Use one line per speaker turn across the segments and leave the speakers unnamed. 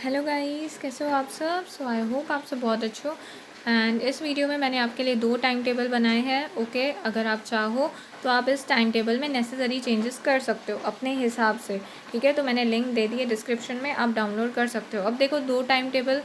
Hello guys, कैसे हो आप सब। आई होप आप सब बहुत अच्छे हो। एंड इस वीडियो में मैंने आपके लिए 2 टाइम टेबल बनाए हैं। ओके, अगर आप चाहो तो आप इस टाइम टेबल में नेसेसरी चेंजेस कर सकते हो अपने हिसाब से। ठीक है, तो मैंने लिंक दे दी है डिस्क्रिप्शन में, आप डाउनलोड कर सकते हो। अब देखो, 2 टाइम टेबल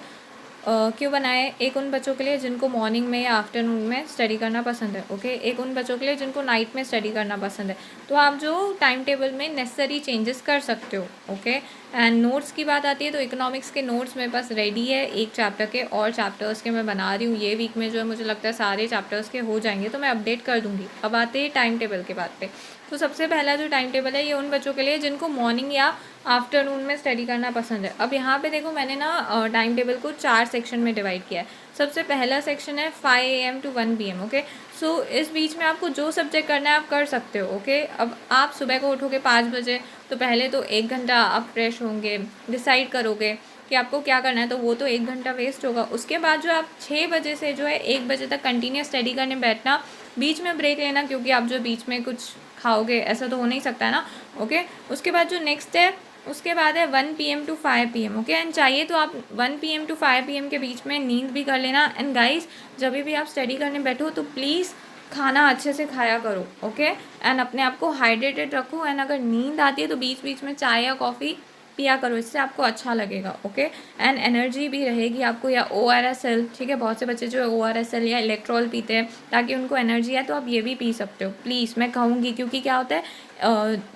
क्यों बनाए। एक उन बच्चों के लिए जिनको मॉर्निंग में या आफ्टरनून में स्टडी करना पसंद है। ओके, एक उन बच्चों के लिए जिनको नाइट में स्टडी करना पसंद है। तो आप जो टाइम टेबल में नेसेसरी चेंजेस कर सकते हो। ओके, एंड नोट्स की बात आती है तो इकोनॉमिक्स के नोट्स मेरे पास रेडी है। एक चैप्टर के और चैप्टर्स के मैं बना रही हूँ। ये वीक में जो है मुझे लगता है सारे चैप्टर्स के हो जाएंगे, तो मैं अपडेट कर दूँगी। अब आते हैं टाइम टेबल के बात पे। तो सबसे पहला जो टाइम टेबल है ये उन बच्चों के लिए जिनको मॉर्निंग या आफ्टरनून में स्टडी करना पसंद है। अब यहाँ पे देखो, मैंने ना टाइम टेबल को 4 सेक्शन में डिवाइड किया है। सबसे पहला सेक्शन है 5 AM to 1 PM। ओके, सो इस बीच में आपको जो सब्जेक्ट करना है आप कर सकते हो। ओके, अब आप सुबह को उठोगे 5 बजे, तो पहले तो 1 घंटा आप फ्रेश होंगे, डिसाइड करोगे कि आपको क्या करना है, तो वो तो 1 घंटा वेस्ट होगा। उसके बाद जो आप 6 बजे से जो है 1 बजे तक कंटिन्यूस स्टडी करने बैठना, बीच में ब्रेक लेना, क्योंकि आप जो बीच में कुछ खाओगे ऐसा तो हो नहीं सकता है ना। ओके, उसके बाद जो नेक्स्ट है, उसके बाद है 1 PM to 5 PM। Okay, and चाहिए तो आप 1 PM to 5 PM के बीच में नींद भी कर लेना। एंड गाइस, जब भी आप स्टडी करने बैठो तो प्लीज़ खाना अच्छे से खाया करो। ओके, एंड अपने आप को हाइड्रेटेड रखो। एंड अगर नींद आती है तो बीच बीच में चाय या कॉफ़ी पिया करो, इससे आपको अच्छा लगेगा। ओके, एंड एनर्जी भी रहेगी आपको, या ORSL। ठीक है, बहुत से बच्चे जो है ORSL या इलेक्ट्रॉल पीते हैं ताकि उनको एनर्जी आए, तो आप ये भी पी सकते हो। प्लीज़ मैं कहूँगी, क्योंकि क्या होता है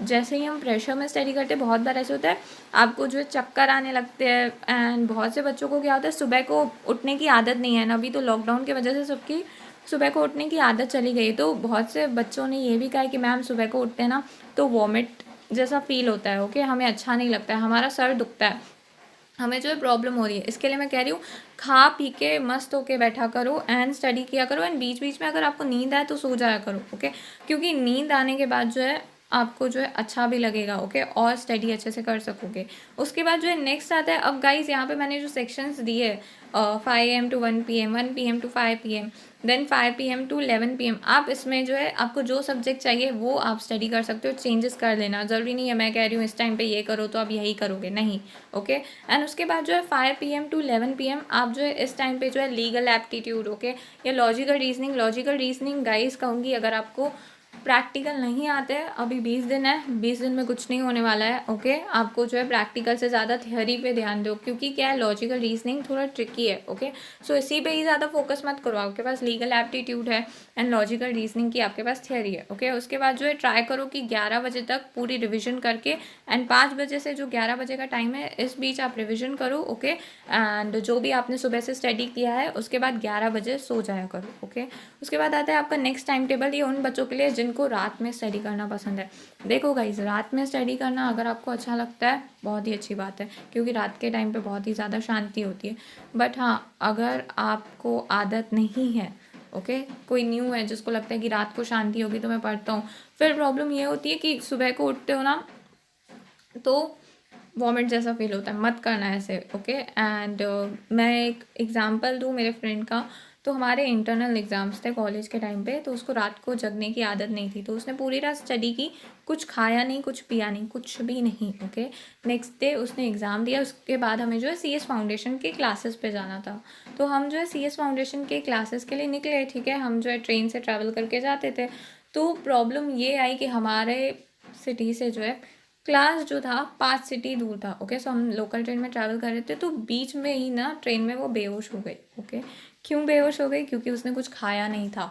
जैसे ही हम प्रेशर में स्टडी करते हैं बहुत बार ऐसे होता है आपको जो है चक्कर आने लगते हैं। एंड बहुत से बच्चों को क्या होता है, सुबह को उठने की आदत नहीं है ना। अभी तो लॉकडाउन की वजह से सबकी सुबह को उठने की आदत चली गई, तो बहुत से बच्चों ने ये भी कहा है कि मैम सुबह को उठते हैं ना तो वॉमिट जैसा फील होता है। ओके, हमें अच्छा नहीं लगता है, हमारा सर दुखता है, हमें जो है प्रॉब्लम हो रही है। इसके लिए मैं कह रही हूँ, खा पी के मस्त होके बैठा करो एंड स्टडी किया करो। एंड बीच बीच में अगर आपको नींद आए तो सो जाया करो। ओके, क्योंकि नींद आने के बाद जो है आपको जो है अच्छा भी लगेगा। ओके, और स्टडी अच्छे से कर सकोगे। उसके बाद जो है नेक्स्ट आता है। अब गाइस, यहाँ पे मैंने जो सेक्शंस दिए 5 AM to 1 PM, 1 PM to 5 PM, then 5 PM to 11 PM, आप इसमें जो है आपको जो सब्जेक्ट चाहिए वो आप स्टडी कर सकते हो। चेंजेस कर लेना, ज़रूरी नहीं है मैं कह रही हूँ इस टाइम पे ये करो तो आप यही करोगे, नहीं। ओके, एंड उसके बाद जो है 5 PM to 11 PM आप जो है इस टाइम पे जो है लीगल एप्टीट्यूड, ओके, या लॉजिकल रीजनिंग गाइस कहूँगी, अगर आपको प्रैक्टिकल नहीं आते हैं, अभी 20 दिन है, 20 दिन में कुछ नहीं होने वाला है। ओके, आपको जो है प्रैक्टिकल से ज़्यादा थ्योरी पे ध्यान दो, क्योंकि क्या है, लॉजिकल रीजनिंग थोड़ा ट्रिकी है। ओके, सो इसी पे ही ज़्यादा फोकस मत करो। आपके पास लीगल एप्टीट्यूड है एंड लॉजिकल रीजनिंग की आपके पास थ्योरी है। ओके, उसके बाद जो है ट्राई करो कि 11 बजे तक पूरी रिविजन करके, एंड 5 बजे से जो 11 बजे का टाइम है इस बीच आप रिविजन करो। ओके, एंड जो भी आपने सुबह से स्टडी किया है उसके बाद 11 बजे सो जाया करो। ओके, उसके बाद आता है आपका नेक्स्ट टाइम टेबल। ये उन बच्चों के लिए जिनको रात में स्टडी करना पसंद है। देखो गाइज, रात में स्टडी करना अगर आपको अच्छा लगता है बहुत ही अच्छी बात है, क्योंकि रात के टाइम पे बहुत ही ज़्यादा शांति होती है। बट हाँ, अगर आपको आदत नहीं है, ओके, कोई न्यू है जिसको लगता है कि रात को शांति होगी तो मैं पढ़ता हूँ, फिर प्रॉब्लम ये होती है कि सुबह को उठते हो ना तो वॉमिट जैसा फील होता है, मत करना ऐसे। ओके, एंड मैं एक एग्जांपल दूँ मेरे फ्रेंड का। तो हमारे इंटरनल एग्ज़ाम्स थे कॉलेज के टाइम पे, तो उसको रात को जगने की आदत नहीं थी, तो उसने पूरी रात स्टडी की, कुछ खाया नहीं, कुछ पिया नहीं, कुछ भी नहीं। ओके, नेक्स्ट डे उसने एग्ज़ाम दिया। उसके बाद हमें जो है CS फाउंडेशन के क्लासेस पे जाना था, तो हम जो है CS फाउंडेशन के क्लासेस के लिए निकले। ठीक है, हम जो है ट्रेन से ट्रैवल करके जाते थे। तो प्रॉब्लम ये आई कि हमारे सिटी से जो है क्लास जो था 5 सिटी दूर था। ओके, सो हम लोकल ट्रेन में ट्रैवल कर रहे थे, तो बीच में ही ना ट्रेन में वो बेहोश हो गई। ओके, क्यों बेहोश हो गई? क्योंकि उसने कुछ खाया नहीं था,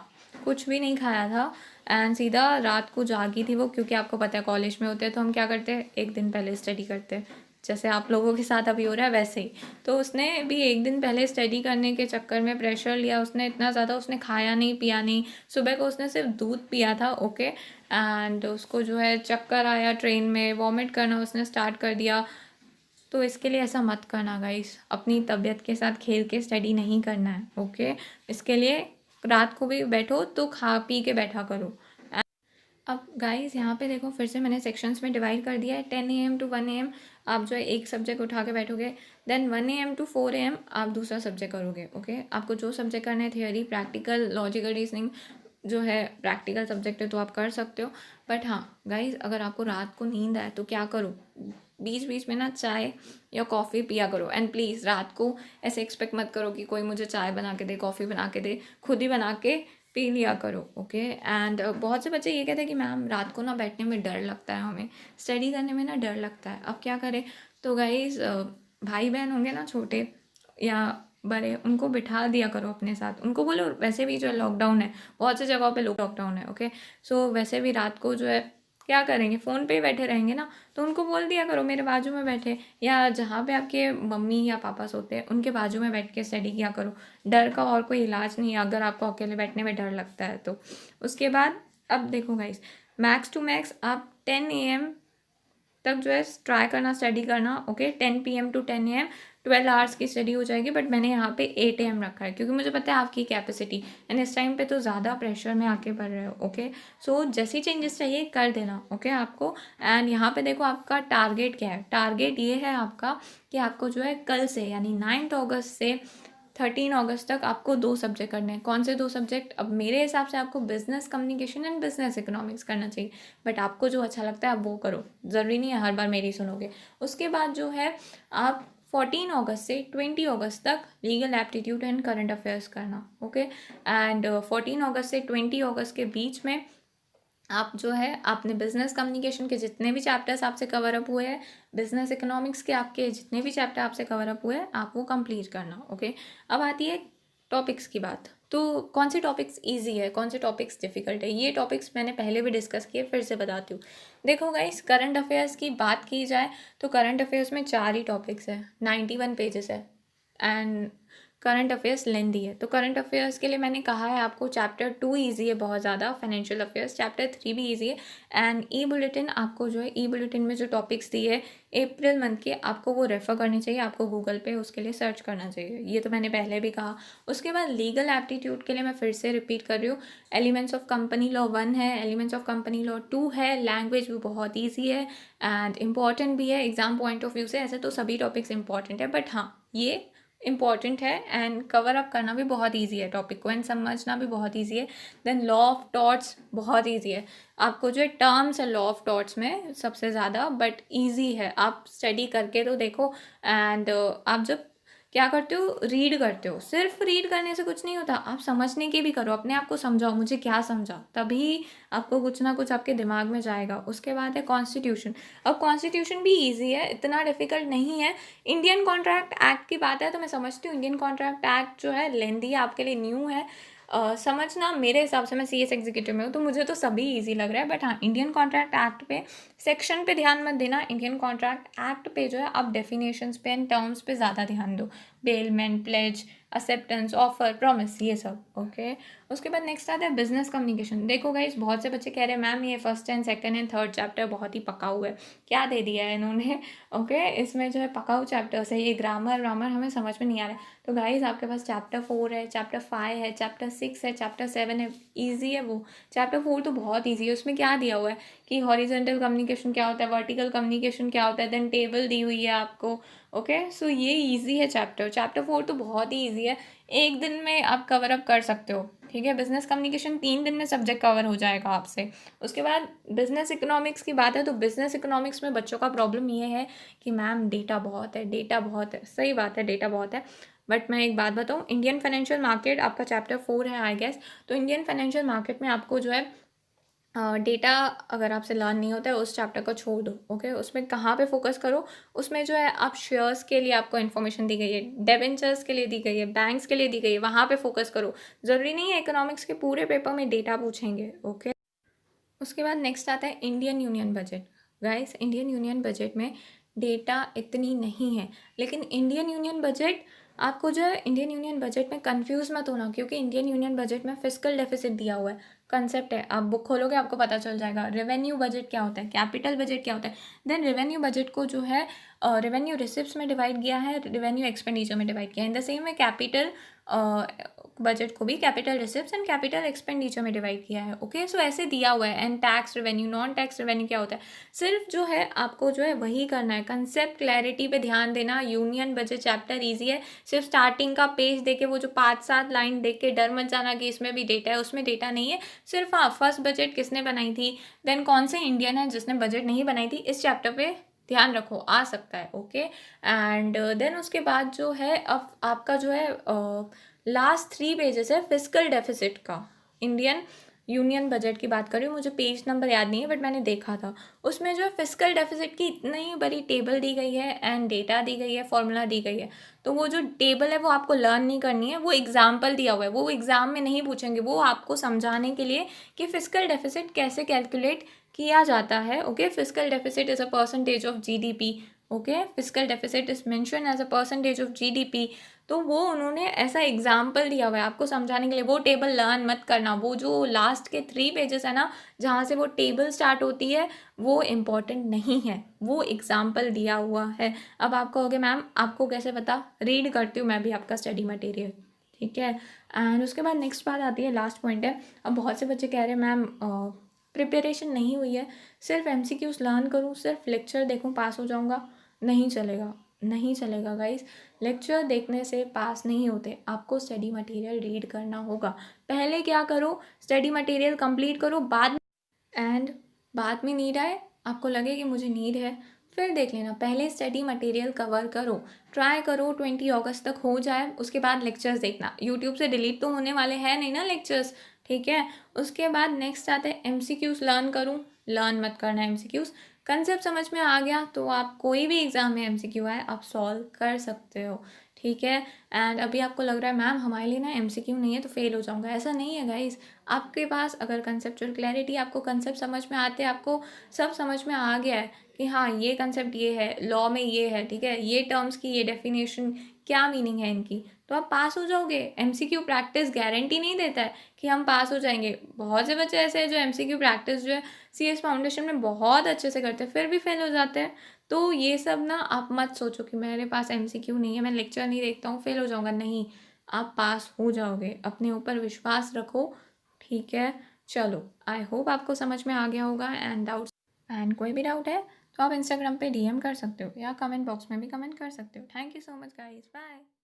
कुछ भी नहीं खाया था, एंड सीधा रात को जागी थी वो। क्योंकि आपको पता है कॉलेज में होते हैं तो हम क्या करते हैं, एक दिन पहले स्टडी करते हैं, जैसे आप लोगों के साथ अभी हो रहा है वैसे ही। तो उसने भी एक दिन पहले स्टडी करने के चक्कर में प्रेशर लिया उसने इतना ज़्यादा, उसने खाया नहीं पिया नहीं। सुबह को उसने सिर्फ दूध पिया था। ओके, एंड उसको जो है चक्कर आया, ट्रेन में वॉमिट करना उसने स्टार्ट कर दिया। तो इसके लिए ऐसा मत करना गाइस, अपनी तबीयत के साथ खेल के स्टडी नहीं करना है। ओके, इसके लिए रात को भी बैठो तो खा पी के बैठा करो। अब गाइस, यहाँ पे देखो, फिर से मैंने सेक्शंस में डिवाइड कर दिया है। 10 AM to 1 AM आप जो है एक सब्जेक्ट उठा के बैठोगे, देन 1 AM to 4 AM आप दूसरा सब्जेक्ट करोगे। ओके, आपको जो सब्जेक्ट करना है, थियोरी, प्रैक्टिकल, लॉजिकल रीजनिंग जो है प्रैक्टिकल सब्जेक्ट है तो आप कर सकते हो। बट हाँ गाइज, अगर आपको रात को नींद आए तो क्या करो, बीच बीच में ना चाय या कॉफ़ी पिया करो। एंड प्लीज़ रात को ऐसे एक्सपेक्ट मत करो कि कोई मुझे चाय बना के दे, कॉफ़ी बना के दे, खुद ही बना के पी लिया करो। ओके। एंड बहुत से बच्चे ये कहते हैं कि मैम रात को ना बैठने में डर लगता है, हमें स्टडी करने में ना डर लगता है, अब क्या करें। तो गाइस भाई बहन होंगे ना छोटे या बड़े, उनको बिठा दिया करो अपने साथ, उनको बोलो वैसे भी जो है लॉकडाउन है, बहुत सी जगहों पे लॉकडाउन है। ओके। सो वैसे भी रात को जो है क्या करेंगे, फ़ोन पे ही बैठे रहेंगे ना, तो उनको बोल दिया करो मेरे बाजू में बैठे, या जहाँ पे आपके मम्मी या पापा सोते हैं उनके बाजू में बैठ के स्टडी किया करो। डर का और कोई इलाज नहीं है अगर आपको अकेले बैठने में डर लगता है तो। उसके बाद अब देखो गाइस, मैक्स टू मैक्स आप 10 AM तक जो है ट्राई करना स्टडी करना। Okay. 10 PM to 10 AM 12 hours की स्टडी हो जाएगी, बट मैंने यहाँ पे 8 AM रखा है क्योंकि मुझे पता है आपकी कैपेसिटी, एंड इस टाइम पे तो ज़्यादा प्रेशर में आके पढ़ रहे हो। ओके। सो जैसी चेंजेस चाहिए कर देना। ओके आपको। एंड यहाँ पे देखो आपका टारगेट क्या है, टारगेट ये है आपका कि आपको जो है कल से यानी 9 अगस्त से 13 अगस्त तक आपको 2 सब्जेक्ट करने हैं। कौन से 2 सब्जेक्ट? अब मेरे हिसाब से आपको business communication and business economics करना चाहिए, बट आपको जो अच्छा लगता है आप वो करो, ज़रूरी नहीं है हर बार मेरी सुनोगे। उसके बाद जो है आप 14 अगस्त से 20 अगस्त तक legal aptitude and current affairs करना। ओके। एंड 14 अगस्त से 20 अगस्त के बीच में आप जो है आपने बिजनेस कम्युनिकेशन के जितने भी चैप्टर्स आपसे कवर अप हुए हैं, बिजनेस इकोनॉमिक्स के आपके जितने भी चैप्टर आपसे कवर अप हुए हैं, आप वो कंप्लीट करना। ओके। अब आती है टॉपिक्स की बात। तो कौन से टॉपिक्स इजी है, कौन से टॉपिक्स डिफ़िकल्ट है, ये टॉपिक्स मैंने पहले भी डिस्कस किए, फिर से बताती हूँ। देखो गाइस, करंट अफेयर्स की बात की जाए तो करंट अफेयर्स में 4 ही टॉपिक्स है, 91 पेजेस है, एंड करंट अफेयर्स लेंदी है। तो करंट अफेयर्स के लिए मैंने कहा है आपको चैप्टर 2 ईजी है बहुत ज़्यादा, फाइनेंशियल अफेयर्स चैप्टर 3 भी ईजी है। एंड ई बुलेटिन आपको जो है, ई बुलेटिन में जो टॉपिक्स दिए अप्रैल मंथ के, आपको वो रेफ़र करने चाहिए, आपको गूगल पे उसके लिए सर्च करना चाहिए, ये तो मैंने पहले भी कहा। उसके बाद लीगल एप्टीट्यूड के लिए मैं फिर से रिपीट कर रही हूँ, एलिमेंट्स ऑफ कंपनी लॉ 1 है, एलिमेंट्स ऑफ कंपनी लॉ 2 है, लैंग्वेज भी बहुत ईजी है एंड इम्पॉर्टेंट भी है एग्जाम पॉइंट ऑफ व्यू से। ऐसे तो सभी टॉपिक्स इंपॉर्टेंट है, बट हाँ ये इम्पॉर्टेंट है एंड कवर अप करना भी बहुत ईजी है टॉपिक को, एंड समझना भी बहुत ईजी है। देन लॉ ऑफ टॉर्ट्स बहुत ईजी है, आपको जो है टर्म्स है लॉ ऑफ टॉर्ट्स में सबसे ज़्यादा, बट ईजी है, आप स्टडी करके तो देखो। एंड आप जब क्या करते हो, रीड करते हो, सिर्फ रीड करने से कुछ नहीं होता, आप समझने की भी करो, अपने आप को समझाओ मुझे क्या समझा, तभी आपको कुछ ना कुछ आपके दिमाग में जाएगा। उसके बाद है कॉन्स्टिट्यूशन। अब कॉन्स्टिट्यूशन भी ईजी है, इतना डिफिकल्ट नहीं है। इंडियन कॉन्ट्रैक्ट एक्ट की बात है तो मैं समझती हूँ इंडियन कॉन्ट्रैक्ट एक्ट जो है लेंदी है, आपके लिए न्यू है समझना। मेरे हिसाब से मैं CS एग्जीक्यूटिव में हूँ तो मुझे तो सभी इजी लग रहा है, बट हाँ इंडियन कॉन्ट्रैक्ट एक्ट पे सेक्शन पे ध्यान मत देना, इंडियन कॉन्ट्रैक्ट एक्ट पे जो है आप डेफिनेशंस पे एंड टर्म्स पे ज़्यादा ध्यान दो, bailment, pledge, acceptance, offer, promise, ये सब। ओके। उसके बाद नेक्स्ट आता है बिजनेस कम्युनिकेशन। देखो गाइस, बहुत से बच्चे कह रहे हैं मैम ये first and second and third chapter बहुत ही पका हुआ है, क्या दे दिया है इन्होंने। ओके। इसमें जो है पकाऊ चैप्टर्स है, ये ग्रामर वामर हमें समझ में नहीं आ रहा है। तो गाइस आपके पास चैप्टर 4 है, चैप्टर 5 है, चैप्टर 6 है, चैप्टर 7 है, ईजी है वो। चैप्टर 4 तो बहुत ईजी है, उसमें क्या दिया हुआ है कि हॉरिजॉन्टल कम्युनिकेशन क्या होता है, वर्टिकल कम्युनिकेशन क्या होता है, देन टेबल दी हुई है आपको। ओके। सो ये ईजी है चैप्टर 4 तो बहुत ही ईजी है, एक दिन में आप कवर अप कर सकते हो। ठीक है। बिजनेस कम्युनिकेशन 3 दिन में सब्जेक्ट कवर हो जाएगा आपसे। उसके बाद बिजनेस इकोनॉमिक्स की बात है तो बिजनेस इकोनॉमिक्स में बच्चों का प्रॉब्लम ये है कि मैम डेटा बहुत है, डेटा बहुत है, सही बात है डेटा बहुत है, बट मैं एक बात बताऊँ, इंडियन फाइनेंशियल मार्केट आपका चैप्टर 4 है आई गेस, तो इंडियन फाइनेंशियल मार्केट में आपको जो है डेटा अगर आपसे लर्न नहीं होता है उस चैप्टर को छोड़ दो। ओके। उसमें कहाँ पे फोकस करो, उसमें जो है आप शेयर्स के लिए आपको इन्फॉर्मेशन दी गई है, डिबेंचर्स के लिए दी गई है, बैंक्स के लिए दी गई है, वहाँ पे फोकस करो। ज़रूरी नहीं है इकोनॉमिक्स के पूरे पेपर में डेटा पूछेंगे। ओके। उसके बाद नेक्स्ट आता है Indian union budget. Guys Indian union budget में डेटा इतनी नहीं है, लेकिन इंडियन यूनियन बजट आपको जो है, इंडियन यूनियन बजट में कंफ्यूज मत होना, क्योंकि इंडियन यूनियन बजट में फिस्कल डेफिसिट दिया हुआ है, कंसेप्ट है, आप बुक खोलोगे आपको पता चल जाएगा। रेवेन्यू बजट क्या होता है, कैपिटल बजट क्या होता है, देन रेवेन्यू बजट को जो है रेवेन्यू रिसिप्ट्स में डिवाइड किया है, रेवेन्यू एक्सपेंडिचर में डिवाइड किया है। इन द सेम में कैपिटल बजट को भी capital receipts and capital expenditure में डिवाइड किया है। ओके। सो ऐसे दिया हुआ है। And tax revenue, non tax revenue क्या होता है, सिर्फ जो है आपको जो है वही करना है, कंसेप्ट क्लैरिटी पे ध्यान देना। यूनियन बजट चैप्टर ईजी है, सिर्फ स्टार्टिंग का पेज देके वो जो 5-7 लाइन देख के डर मत जाना कि इसमें भी डेटा है, उसमें डेटा नहीं है। सिर्फ हाँ फर्स्ट बजट किसने बनाई थी, देन कौन से इंडियन है जिसने बजट नहीं बनाई थी, इस चैप्टर पे ध्यान रखो, आ सकता है। ओके, एंड देन उसके बाद जो है अब आपका जो है लास्ट 3 पेजेस है फिजिकल डेफिसिट का। इंडियन यूनियन बजट की बात कर रही हूँ, मुझे पेज नंबर याद नहीं है बट मैंने देखा था। उसमें जो है फिजिकल डेफिसिट की इतनी बड़ी टेबल दी गई है एंड डेटा दी गई है, फॉर्मूला दी गई है। तो वो जो टेबल है वो आपको लर्न नहीं करनी है, वो एग्जाम्पल दिया हुआ है, वो एग्जाम में नहीं पूछेंगे, वो आपको समझाने के लिए कि फिजिकल डेफिसिट कैसे कैलकुलेट किया जाता है। Okay, fiscal deficit is a percentage of GDP. Okay, fiscal deficit is mention as a percentage of GDP. तो वो उन्होंने ऐसा एग्जाम्पल दिया हुआ है आपको समझाने के लिए। वो टेबल लर्न मत करना, वो जो लास्ट के 3 पेजेस है ना जहाँ से वो टेबल स्टार्ट होती है वो इम्पॉर्टेंट नहीं है, वो एग्जाम्पल दिया हुआ है। अब आप कहोगे मैम आपको कैसे पता, रीड करती हूँ मैं भी आपका स्टडी मटेरियल, ठीक है। एंड उसके बाद नेक्स्ट बात आती है, लास्ट पॉइंट है। अब बहुत से बच्चे कह रहे हैं मैम प्रिपरेशन नहीं हुई है, सिर्फ MCQs लर्न करूँ, सिर्फ लेक्चर देखूँ पास हो जाऊँगा। नहीं चलेगा, नहीं चलेगा गाइस। लेक्चर देखने से पास नहीं होते, आपको स्टडी मटेरियल रीड करना होगा। पहले क्या करो, स्टडी मटेरियल कंप्लीट करो, बाद में नीड आए, आपको लगे कि मुझे नीड है, फिर देख लेना। पहले स्टडी मटेरियल कवर करो, ट्राई करो 20 अगस्त तक हो जाए, उसके बाद लेक्चर्स देखना। यूट्यूब से डिलीट तो होने वाले हैं नहीं ना लेक्चर्स, ठीक है। उसके बाद नेक्स्ट आते हैं MCQs लर्न करूँ, लर्न मत करना MCQs। कंसेप्ट समझ में आ गया तो आप कोई भी एग्ज़ाम में MCQ आए आप सॉल्व कर सकते हो, ठीक है। एंड अभी आपको लग रहा है मैम हमारे लिए ना MCQ नहीं है तो फेल हो जाऊंगा, ऐसा नहीं है गाइस। आपके पास अगर कंसेप्चुअल क्लैरिटी, आपको कंसेप्ट समझ में आते हैं, आपको सब समझ में आ गया है कि हाँ ये कंसेप्ट ये है, लॉ में ये है, ठीक है, ये टर्म्स की ये डेफिनेशन क्या मीनिंग है इनकी, तो आप पास हो जाओगे। MCQ प्रैक्टिस गारंटी नहीं देता है कि हम पास हो जाएंगे। बहुत से बच्चे ऐसे हैं जो MCQ प्रैक्टिस जो है CS फाउंडेशन में बहुत अच्छे से करते हैं फिर भी फेल हो जाते हैं। तो ये सब ना आप मत सोचो कि मेरे पास MCQ नहीं है, मैं लेक्चर नहीं देखता हूँ फेल हो जाऊँगा, नहीं, आप पास हो जाओगे। अपने ऊपर विश्वास रखो, ठीक है। चलो, आई होप आपको समझ में आ गया होगा। एंड कोई भी डाउट है तो आप इंस्टाग्राम पे DM कर सकते हो या कमेंट बॉक्स में भी कमेंट कर सकते हो। Thank you so much guys, bye.